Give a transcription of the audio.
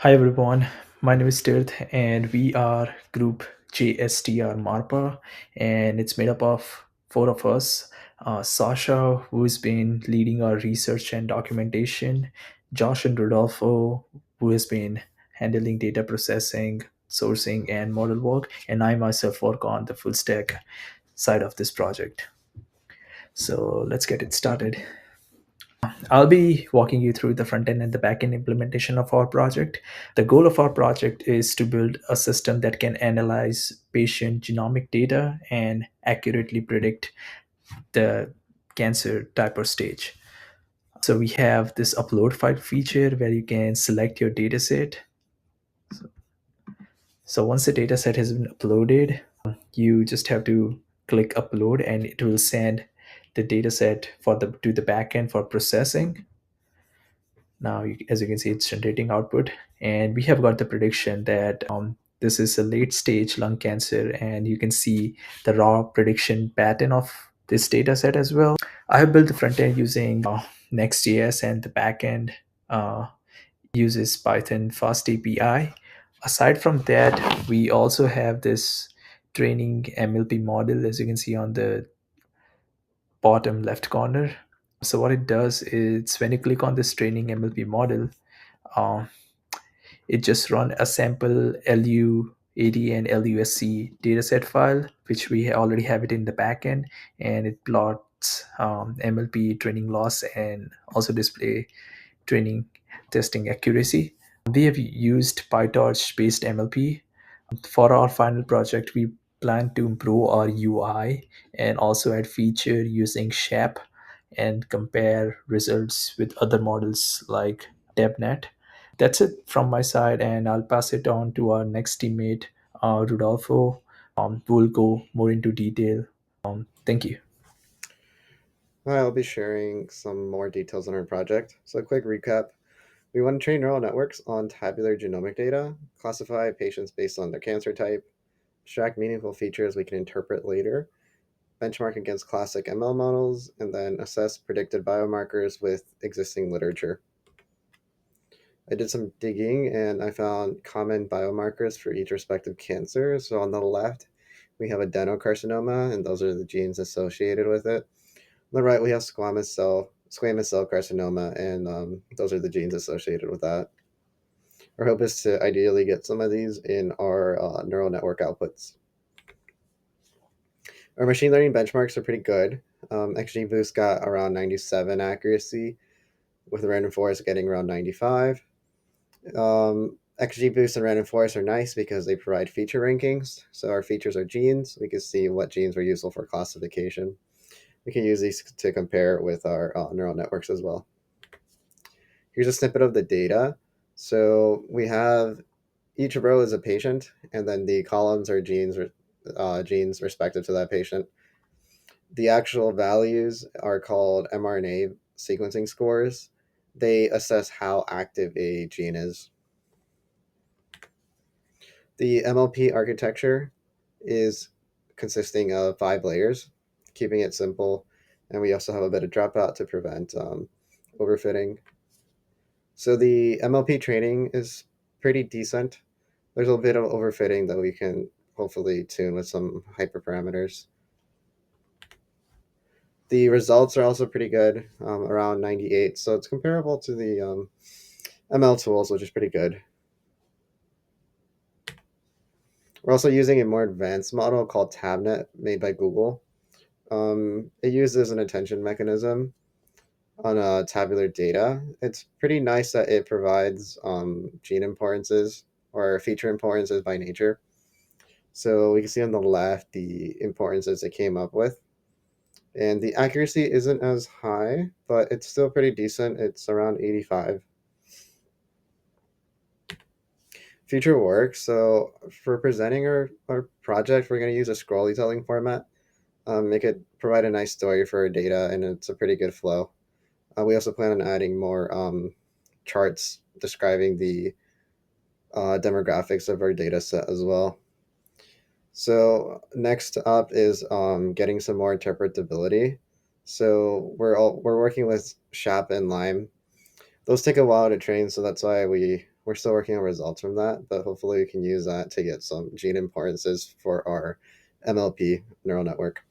Hi everyone, my name is Tirth and we are group JSTR MARPA, and it's made up of four of us. Sasha, who's been leading our research and documentation, Josh and Rodolfo, who has been handling data processing, sourcing, and model work, and I myself work on the full stack side of this project. So let's get it started. I'll be walking you through the front end and the back end implementation of our project. The goal of our project is to build a system that can analyze patient genomic data and accurately predict the cancer type or stage. So we have this upload file feature where you can select your data set. So once the data set has been uploaded, you just have to click upload and it will send the data set for the to the backend for processing. Now, as you can see, it's generating output, and we have got the prediction that this is a late stage lung cancer, and you can see the raw prediction pattern of this data set as well. I have built the front end using Next.js, and the back end uh, uses Python Fast API. Aside from that, we also have this training MLP model, as you can see on the bottom left corner. So what it does is when you click on this training MLP model, uh, it just run a sample LU80 and LUSC dataset file, which we already have it in the backend, and it plots MLP training loss and also display training testing accuracy. We have used PyTorch based MLP. For our final project, we plan to improve our UI and also add feature using SHAP and compare results with other models like DebNet. That's it from my side, and I'll pass it on to our next teammate, Rodolfo, who will go more into detail. Thank you. Hi, I'll be sharing some more details on our project. So, a quick recap. We want to train neural networks on tabular genomic data, classify patients based on their cancer type, extract meaningful features we can interpret later, benchmark against classic ML models, and then assess predicted biomarkers with existing literature. I did some digging and I found common biomarkers for each respective cancer. So, on the left, we have adenocarcinoma, and those are the genes associated with it. On the right, we have squamous cell carcinoma, and those are the genes associated with that. Our hope is to ideally get some of these in our neural network outputs. Our machine learning benchmarks are pretty good. XGBoost got around 97 accuracy, with random forest getting around 95. XGBoost and random forest are nice because they provide feature rankings. So our features are genes. We can see what genes were useful for classification. We can use these to compare with our neural networks as well. Here's a snippet of the data. So we have each row is a patient, and then the columns are genes respective to that patient. The actual values are called mRNA sequencing scores. They assess how active a gene is. The MLP architecture is consisting of 5 layers, keeping it simple, and we also have a bit of dropout to prevent overfitting. So the MLP training is pretty decent. There's a bit of overfitting that we can hopefully tune with some hyperparameters. The results are also pretty good, around 98. So it's comparable to the ML tools, which is pretty good. We're also using a more advanced model called TabNet, made by Google. It uses an attention mechanism on tabular data. It's pretty nice that it provides gene importances or feature importances by nature. So we can see on the left the importances it came up with. And the accuracy isn't as high, but it's still pretty decent. It's around 85. Future work. So for presenting our project, we're going to use a scrolly telling format. Make it provide a nice story for our data, and it's a pretty good flow. We also plan on adding more charts describing the demographics of our data set as well. So next up is getting some more interpretability. So we're working with SHAP and Lime. Those take a while to train, so that's why we We're still working on results from that, but hopefully we can use that to get some gene importances for our MLP neural network.